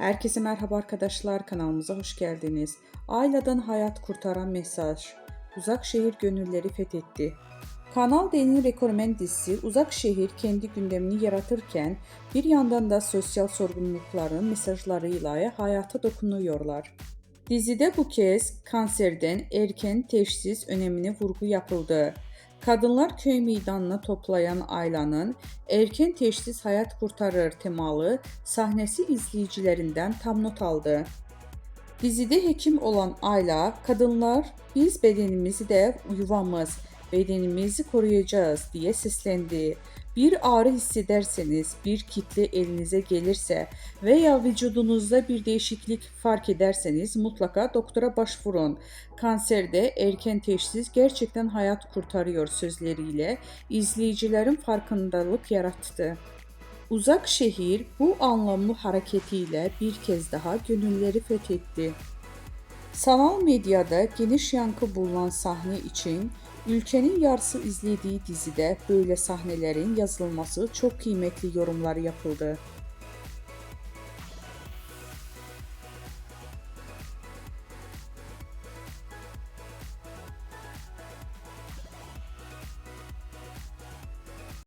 Herkese merhaba arkadaşlar, kanalımıza hoş geldiniz. Ailədən hayat kurtaran mesaj. Uzak şehir gönülleri fethetti. Kanal D'nin rekormen dizisi Uzak Şehir kendi gündemini yaratırken bir yandan da sosyal sorumlulukların mesajlarıyla hayata dokunuyorlar. Dizide bu kez kanserden erken teşhis önemine vurgu yapıldı. Kadınlar köy meydanına toplayan Ayla'nın erken teşhis hayat kurtarır temalı sahnesi izleyicilerinden tam not aldı. Dizide hekim olan Ayla, kadınlar biz bedenimizi de yuvamız, bedenimizi koruyacağız diye seslendi. Bir ağrı hissederseniz, bir kitle elinize gelirse veya vücudunuzda bir değişiklik fark ederseniz mutlaka doktora başvurun. Kanserde erken teşhis gerçekten hayat kurtarıyor sözleriyle izleyicilerin farkındalık yarattı. Uzak şehir bu anlamlı hareketiyle bir kez daha gönülleri fethetti. Sanal medyada geniş yankı bulunan sahne için ülkenin yarısı izlediği dizide böyle sahnelerin yazılması çok kıymetli yorumlar yapıldı.